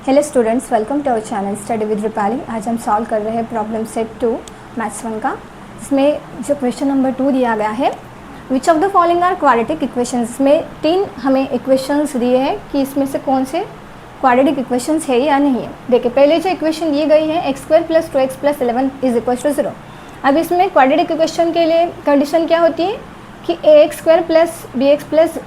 Hello students, welcome to our channel study with Rupali. आज हम solve कर रहे हैं प्रॉब्लम सेट 2 मैथ्स 1 का। इसमें जो क्वेश्चन नंबर 2 दिया गया है, which of the following are quadratic equations. इसमें 3 हमें इक्वेशंस दिए हैं कि इसमें से कौन से क्वाड्रेटिक इक्वेशंस है या नहीं है। देखिए, पहले जो इक्वेशन दी गई है x² + 2x + 11 = 0। अब इसमें क्वाड्रेटिक इक्वेशन के लिए कंडीशन क्या होती है कि ax² + bx +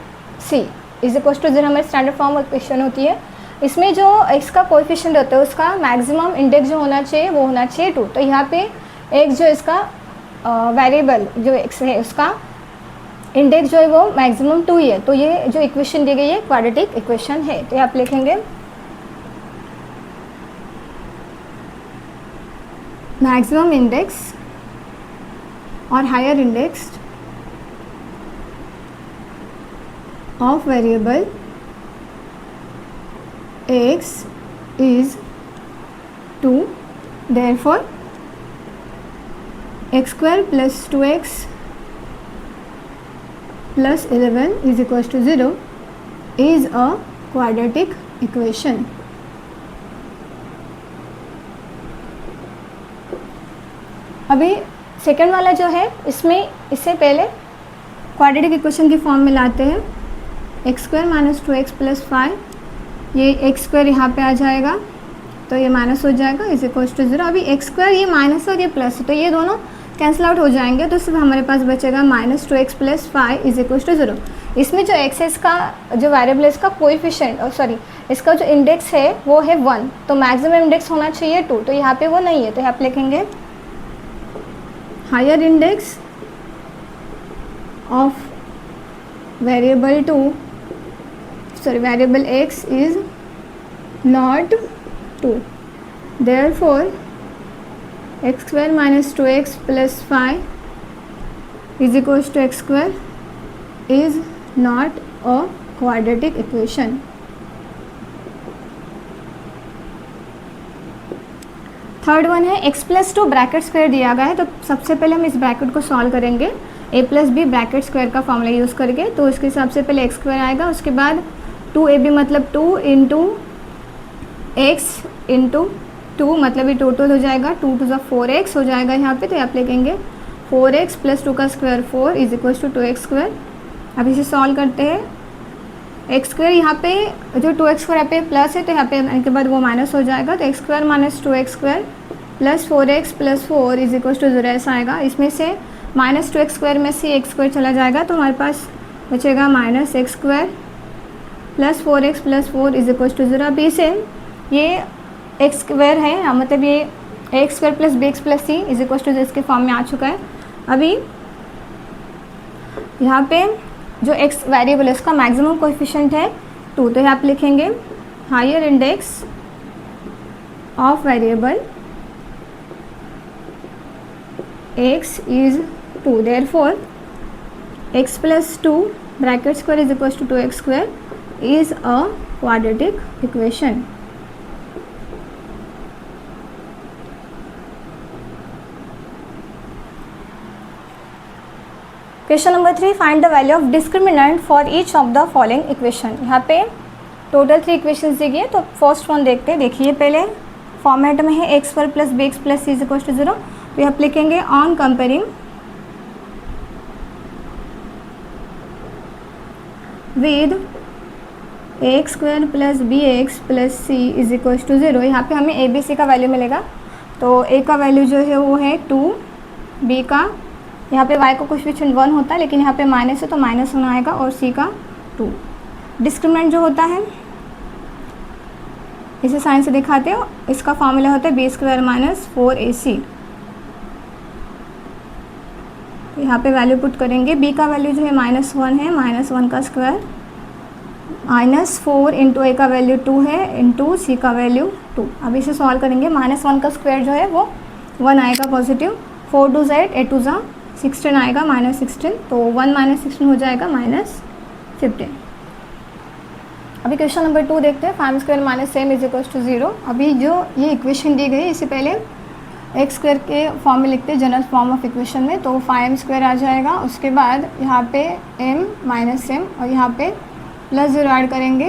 c = 0 हमारी स्टैंडर्ड फॉर्म इक्वेशन होती है। इसमें जो x का कोएफिशिएंट होता है उसका मैक्सिमम इंडेक्स जो होना चाहिए वो होना चाहिए 2। तो यहाँ पे x जो इसका वेरिएबल जो x है उसका इंडेक्स जो है वो मैक्सिमम 2 ही है। तो ये जो इक्वेशन दी गई है क्वाड्रेटिक इक्वेशन है। तो आप लिखेंगे मैक्सिमम इंडेक्स और higher index of variable x is 2, therefore x² + 2x + 11 = 0 is a quadratic equation। अभी सेकंड वाला जो है इसमें इससे पहले क्वाड्रेटिक इक्वेशन की फॉर्म में लाते हैं। x² - 2x + 5, ये x² यहाँ पे आ जाएगा तो ये माइनस हो जाएगा = 0। अभी x² ये माइनस और ये प्लस है तो ये दोनों कैंसिल आउट हो जाएंगे तो सिर्फ हमारे पास बचेगा -2x + 5 = 0। इसमें जो x है इसका जो वेरिएबल है इसका कोएफिशिएंट इसका जो इंडेक्स है वो है 1। तो मैक्सिमम इंडेक्स होना चाहिए 2, तो यहाँ पे वो नहीं है। तो यहाँ पे लिखेंगे higher index of variable x is not 2, therefore x² - 2x + 5 = x² is not a quadratic equation। Third one है x + 2 ब्रैकेट स्क्वायर दिया गया है। तो सबसे पहले हम इस ब्रैकेट को सॉल्व करेंगे a + b ब्रैकेट स्क्वायर का फॉर्मूला यूज़ करके। तो उसके हिसाब से पहले x² आएगा, उसके बाद 2ab मतलब 2 × x × 2 मतलब ये टोटल हो जाएगा 2 × 2 = 4x हो जाएगा यहाँ पे। तो आप लिखेंगे 4x + 2 का स्क्वायर 4 = 2x²। अब इसे सॉल्व करते हैं। x² यहाँ पे जो 2x² यहाँ पे प्लस है तो यहाँ पे आने के बाद वो माइनस हो जाएगा। तो x² - 2x² + 4x + 4 = 0 ऐसा आएगा। इसमें से -2x² में से x² चला जाएगा तो हमारे पास बचेगा -x² + 4x + 4 = 0। अभी से ये x² है, मतलब ये ax² + bx + c = 0 इसके फॉर्म में आ चुका है। अभी यहाँ पे जो x वेरिएबल है उसका मैक्सिमम कोएफिशिएंट है 2। तो यहाँ पे लिखेंगे higher index of variable x is 2, therefore x + 2 bracket square = 2x² is a quadratic equation। Question number 3, find the value of discriminant for each of the following equation. यहाँ पे total 3 equations दी गई है। तो फर्स्ट वन देखते हैं। देखिए पहले format में है x² + bx + c = 0। तो यहाँ पे लिखेंगे on comparing with ax² + bx + c = 0। यहाँ पे हमें a b c का वैल्यू मिलेगा। तो a का वैल्यू जो है वो है 2, b का यहाँ पे y का कोएफिशिएंट 1 होता है लेकिन यहाँ पे माइनस है तो -1 आएगा, और c का 2। डिस्क्रिमिनेंट जो होता है इसे साइन से दिखाते हो, इसका फॉर्मूला होता है b² - 4ac। यहाँ पे वैल्यू पुट करेंगे। b का वैल्यू जो है -1 है, -1 का स्क्वायर -4 × a का वैल्यू 2 है × c का वैल्यू 2। अब इसे सॉल्व करेंगे। -1 का स्क्वायर जो है वो 1 आएगा पॉजिटिव, 4 2 8 8 2 16 आएगा -16, तो 1 - 16 हो जाएगा -15। अभी क्वेश्चन नंबर 2 देखते हैं। 5² - m = 0। अभी जो ये इक्वेशन दी गई इससे पहले x² के फॉर्म में लिखते हैं जनरल फॉर्म ऑफ इक्वेशन में। तो 5m² आ जाएगा, उसके बाद यहाँ पे m - m और यहाँ पे +0 ऐड करेंगे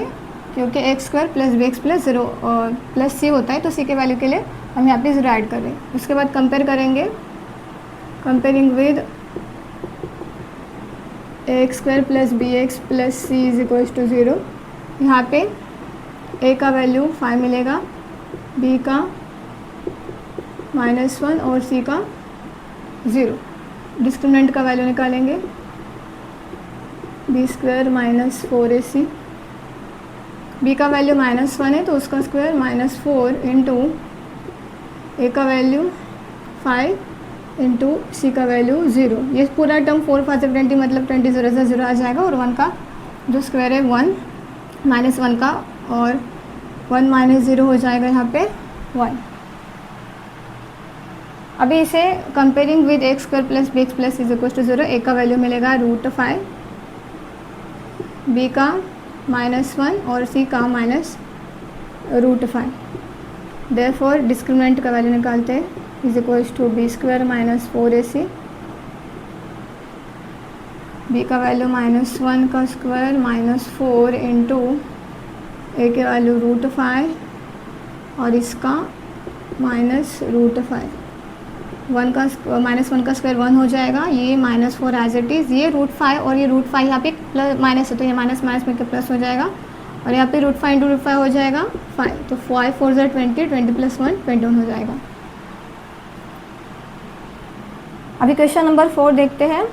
क्योंकि x square plus b x plus zero plus c होता है, तो सी के वैल्यू के लिए हम यहाँ पे ज़ीरो ऐड कर रहे हैं। उसके बाद कंपेयर करेंगे, comparing with x square plus b x plus c is equals to zero. यहाँ पे ए का वैल्यू 5 मिलेगा, बी का -1 और सी का 0। डिस्क्रिमिनेंट का वैल्यू निकालेंगे, b square minus 4ac, b का वैल्यू -1 है तो उसका स्क्वायर -4 इंटू ए का वैल्यू 5 इंटू सी का वैल्यू 0। ये पूरा टर्म 4 5 20 मतलब 20 0 से 0 आ जाएगा, और 1 का जो स्क्वायर है 1 -1 का, और 1 - 0 हो जाएगा यहाँ पे 1। अभी इसे comparing with x square plus b x plus is equal to 0, a का वैल्यू मिलेगा √5, बी का -1 और सी का -√5। देयरफॉर डिस्क्रिमिनेंट का वैल्यू निकालते हैं, is equals to b square minus 4ac, b का वैल्यू -1 का स्क्वायर -4 इंटू ए के वैल्यू √5 और इसका -√5। 1 का -1 का स्क्वायर 1 हो जाएगा, ये -4 एज इट इज़, ये √5 और ये √5 यहाँ पे प्लस माइनस है तो ये माइनस माइनस में के प्लस हो जाएगा, और यहाँ पे √5 इंटू √5 हो जाएगा 5, तो 5 4 ज़ा 20, 20 प्लस 1 21 हो जाएगा। अभी क्वेश्चन नंबर 4 देखते हैं।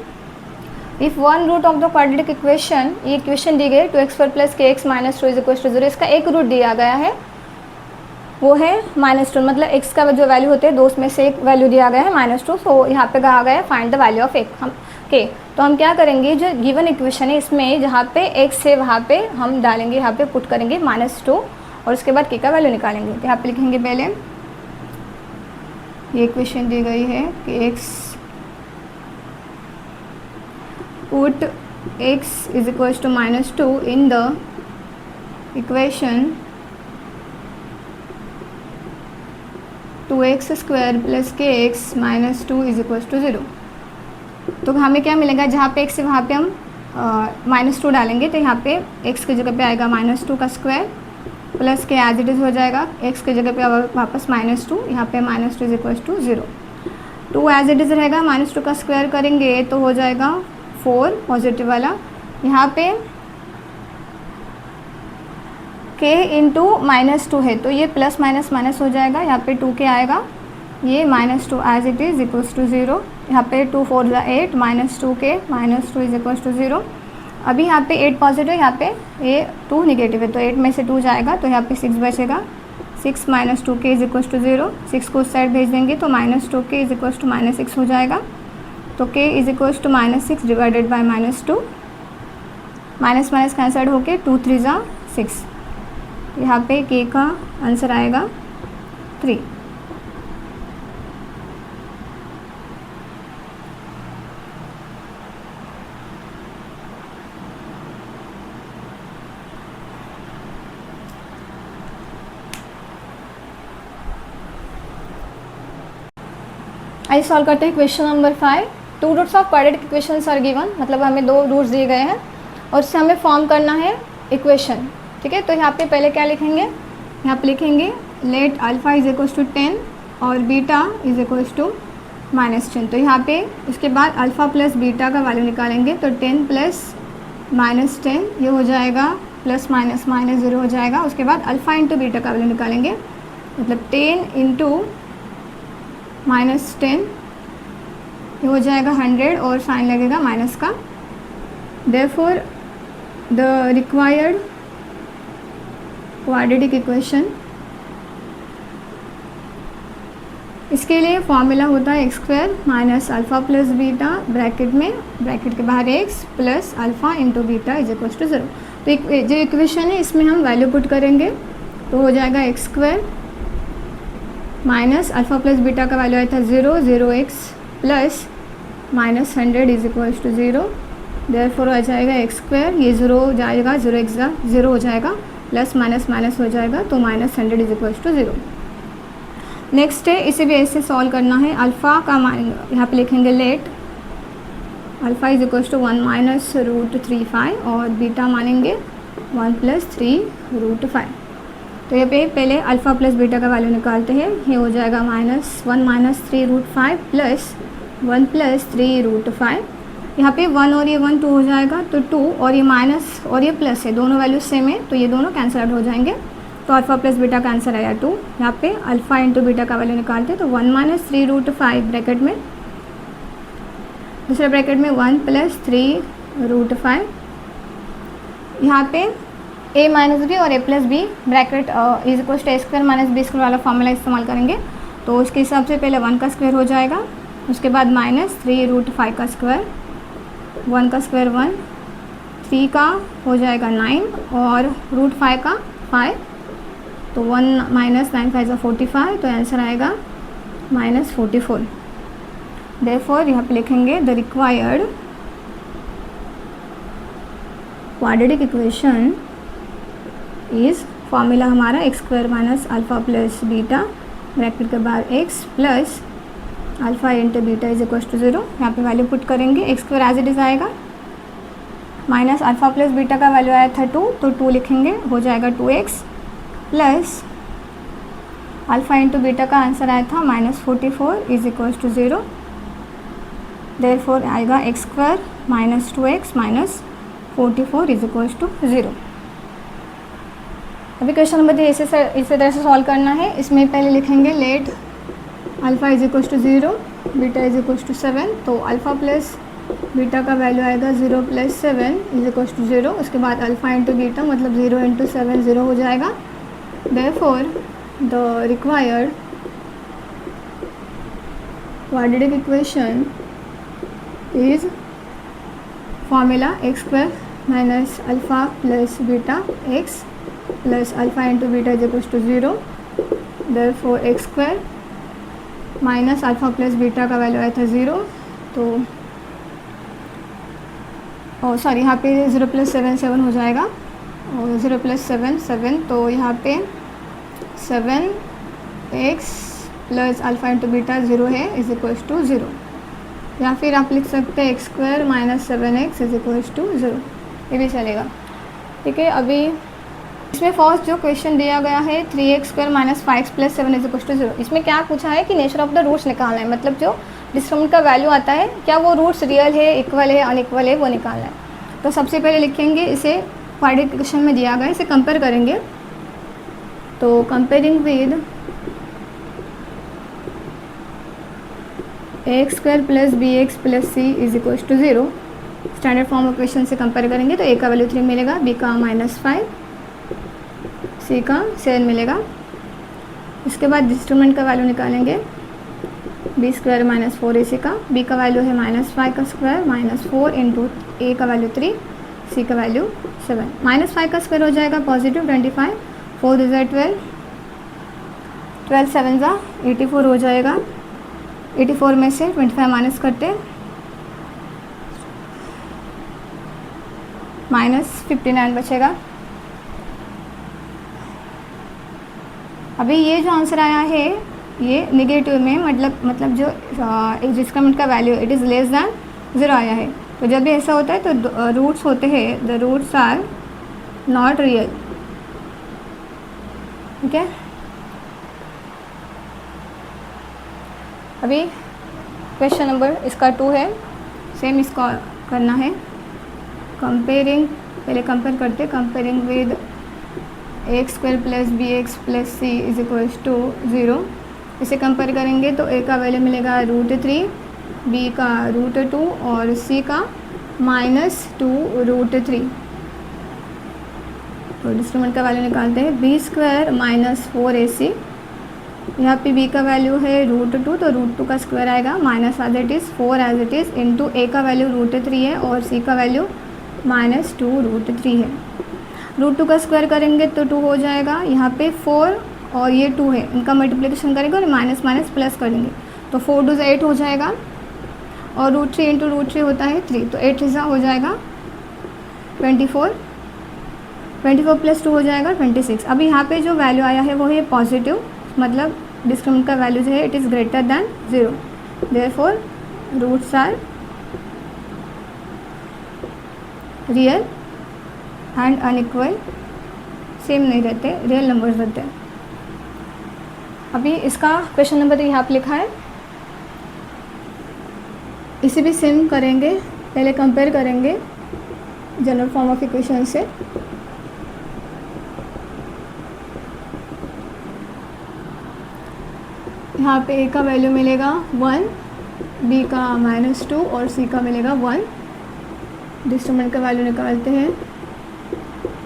If one root of the quadratic equation, ये इक्वेशन दी गई 2x² plus kx minus 2 is equal to 0, इसका एक रूट दिया गया है, वो है -2, मतलब x का जो वैल्यू होते हैं दो उसमें से एक वैल्यू दिया गया है -2, तो यहाँ पे कहा गया है find the value of x के। तो हम क्या करेंगे, जो गिवन इक्वेशन है इसमें जहाँ पे x है वहाँ पे हम डालेंगे, यहाँ पे पुट करेंगे -2 और उसके बाद k का वैल्यू निकालेंगे। तो यहाँ पे लिखेंगे पहले, ये इक्वेशन दी गई है कि x put x is equals to -2 in the equation 2x² plus kx -2 is equals to 0। तो हमें क्या मिलेगा, जहाँ पे x है वहाँ पे हम -2 डालेंगे, तो यहाँ पे x की जगह पे आएगा -2 का स्क्वायर प्लस के एज इट इज़ हो जाएगा, x की जगह पे वापस -2, यहाँ पे -2 is equals to 0। 2 as it is रहेगा, -2 का स्क्वायर करेंगे तो हो जाएगा 4 पॉजिटिव वाला, यहाँ पे k इंटू -2 है तो ये प्लस माइनस माइनस हो जाएगा, यहाँ पे 2k आएगा, ये -2 as it is equals to 0, यहाँ पे 2 4 ज़ा 8 -2k -2 इज इक्वल्स टू 0। अभी यहाँ पे 8 पॉजिटिव है, यहाँ पे ये 2 निगेटिव है, तो 8 में से 2 जाएगा तो यहाँ पे 6 बचेगा, 6 - 2k इज इक्वल्स टू 0, 6 को उस साइड भेज देंगे तो -2k इज इक्वल्स टू -6 हो जाएगा, तो k is equals to -6 divided by -2, minus minus cancel होके 2 3 ज़ा 6, यहाँ पे k का आंसर आएगा 3। आइए सॉल्व करते हैं question number 5। 2 roots of quadratic equations are given, मतलब हमें 2 रूट्स दिए गए हैं और इससे हमें फॉर्म करना है इक्वेशन, ठीक है। तो यहाँ पे पहले क्या लिखेंगे, यहाँ पे लिखेंगे let alpha is equals to 10 और बीटा इज इक्वल्स टू -10। तो यहाँ पे इसके बाद अल्फ़ा प्लस बीटा का वैल्यू निकालेंगे, तो 10 प्लस -10 ये हो जाएगा, प्लस माइनस माइनस 0 हो जाएगा। उसके बाद अल्फ़ा इंटू बीटा का वैल्यू निकालेंगे, मतलब 10 इंटू -10 ये हो जाएगा 100 और साइन लगेगा माइनस का। Therefore the required quadratic equation, इसके लिए फॉर्मूला होता है x² minus alpha plus beta bracket में, ब्रैकेट के बाहर x plus alpha into beta is equals to 0। तो जो इक्वेशन है इसमें हम वैल्यू पुट करेंगे तो हो जाएगा x² minus alpha plus beta का वैल्यू आया था 0, 0x plus -100 is equals to 0। Therefore आ जाएगा x², ये 0 हो जाएगा, 0x 0 हो जाएगा, प्लस माइनस माइनस हो जाएगा, तो -100 इज इक्वल्स टू 0। नेक्स्ट है, इसे भी ऐसे सॉल्व करना है। अल्फ़ा का मान यहाँ पे लिखेंगे let alpha is equals to 1 - √35 और बीटा मानेंगे 1 प्लस 3 रूट 5। तो यहाँ पे पहले अल्फ़ा प्लस बीटा का वैल्यू निकालते हैं। ये हो जाएगा -1 minus 3 root 5 plus 1 plus 3 root 5। यहाँ पे 1 और ये 1 2 हो जाएगा, तो 2 और ये माइनस और ये प्लस है, दोनों वैल्यू सेम है, तो ये दोनों कैंसिल आउट हो जाएंगे। तो अल्फ़ा प्लस बीटा का आंसर आया 2। यहाँ पे अल्फ़ा इंटू बीटा का वैल्यू निकालते हैं, तो 1 माइनस 3 रूट 5 ब्रैकेट में, दूसरे ब्रैकेट में 1 प्लस 3 रूट 5। यहाँ पे a माइनस बी और a plus b bracket is equal to a square minus b square वाला फॉर्मूला इस्तेमाल करेंगे। तो उसके हिसाब से पहले 1 का स्क्वायर हो जाएगा, उसके बाद माइनस 3 रूट 5 का स्क्वायर, 1 का स्क्वायर 1, 3 का हो जाएगा 9 और रूट 5 का 5, तो 1 माइनस 9 5 = 45, तो आंसर आएगा -44। देयरफॉर यहाँ पे लिखेंगे the required quadratic equation is, formula हमारा x square minus alpha plus beta bracket के बाद x plus alpha into beta is equal to 0। यहाँ पे वैल्यू पुट करेंगे, x square as it is आएगा, माइनस अल्फ़ा प्लस बीटा का value आया था 2, तो 2 लिखेंगे, हो जाएगा 2x plus alpha into beta का आंसर आया था -44 इज इक्वल टू 0। देयरफॉर आएगा x square minus 2x minus 44 is equal to 0। अभी क्वेश्चन नंबर 3 इसी तरह से सॉल्व करना है। इसमें पहले लिखेंगे let alpha is equal to 0, beta is equal to 7, तो अल्फ़ा प्लस बीटा का वैल्यू आएगा 0 प्लस 7 इज इक्वल टू 0। उसके बाद अल्फ़ा इंटू बीटा मतलब 0 इंटू 7 0 हो जाएगा। Therefore the required quadratic equation is formula x square minus alpha plus beta x plus alpha into beta is equal to 0। Therefore x square minus alpha plus beta का value आया था 0, तो sorry यहाँ पे 0 plus 7 7 हो जाएगा, और 0 plus 7 7, तो यहाँ पे 7x plus alpha into beta 0 है इज इक्वल टू 0, या फिर आप लिख सकते हैं x square minus 7x is equal to 0, ये भी चलेगा। ठीक है, अभी इसमें फर्स्ट जो क्वेश्चन दिया गया है 3x square minus 5x plus 7 is equal to 0, इसमें क्या पूछा है कि नेचर ऑफ द रूट्स निकालना है, मतलब जो डिस्क्रिमिनेंट का वैल्यू आता है क्या वो रूट्स रियल है, इक्वल है, अनइक्वल है, वो निकालना है। तो सबसे पहले लिखेंगे इसे क्वाड्रेटिक इक्वेशन में दिया गया है, इसे कंपेयर करेंगे। तो comparing with x square plus b x plus c is equal to 0, standard form equation से कंपेयर करेंगे तो ए का वैल्यू 3 मिलेगा, बी का -5, सी का 7 मिलेगा। इसके बाद डिस्क्रिमिनेंट का वैल्यू निकालेंगे, बी स्क्वायर माइनस 4ac का, बी का वैल्यू है -5 का स्क्वायर -4 इंटू ए का वैल्यू 3, सी का वैल्यू 7। -5 का स्क्वायर हो जाएगा पॉजिटिव 25, 4 × 12, 12 7 × 84 हो जाएगा। 84 में से 25 माइनस करते -59 बचेगा। अभी ये जो आंसर आया है ये नेगेटिव में, मतलब जो डिस्क्रिमिनेंट का value it is less than 0 आया है। तो जब भी ऐसा होता है तो रूट्स होते हैं, the roots are not real. ठीक है, अभी क्वेश्चन नंबर इसका 2 है, सेम इसका करना है। कंपेयरिंग, पहले कंपेयर करते, comparing with x square plus b x plus c is equal to 0। इसे कंपेयर करेंगे तो ए का वैल्यू मिलेगा √3, बी का √2 और सी का -2√3। तो डिस्क्रिमिनेंट का वैल्यू निकालते हैं, बी स्क्वायर माइनस 4ac, यहाँ पे बी का वैल्यू है √2, तो √2 का स्क्वायर आएगा minus as it is 4 as it is into a का वैल्यू √3 है और सी का वैल्यू -2√3 है। √2 का स्क्वायर करेंगे तो 2 हो जाएगा, यहाँ पे 4 और ये 2 है, इनका मल्टीप्लिकेशन करेंगे और माइनस माइनस प्लस करेंगे तो 4 2 8 हो जाएगा, और √3 इंटू √3 होता है 3, तो 8 3 हो जाएगा 24, 24 प्लस 2 हो जाएगा 26। अभी यहाँ पे जो वैल्यू आया है वो है पॉजिटिव, मतलब डिस्क्रिमिनेंट का वैल्यू जो है it is greater than 0, therefore roots are real and unequal same नहीं रहते, रियल नंबर्स रहते हैं। अभी इसका क्वेश्चन नंबर 3 यहाँ पे लिखा है, इसे भी सेम करेंगे, पहले कंपेयर करेंगे जनरल फॉर्म ऑफ इक्वेशन से। यहाँ पे ए का वैल्यू मिलेगा 1, बी का -2 और सी का मिलेगा 1। डिस्टर्मिनेंट का वैल्यू निकालते हैं,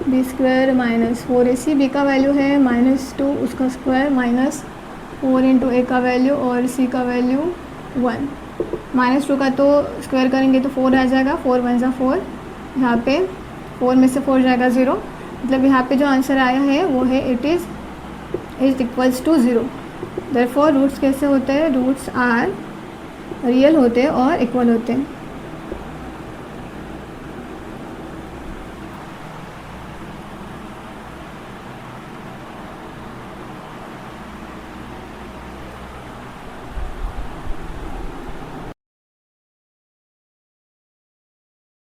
बी स्क्वायर -4ac, बी का वैल्यू है -2, उसका स्क्वायर -4 इंटू ए का वैल्यू और सी का वैल्यू 1। -2 का तो स्क्वायर करेंगे तो 4 आ जाएगा, 4 1 जा 4, यहाँ पे 4 में से 4 जाएगा 0, मतलब यहाँ पे जो आंसर आया है वो है it is equals to 0। Therefore roots कैसे होते हैं, रूट्स आर रियल होते हैं और इक्वल होते हैं।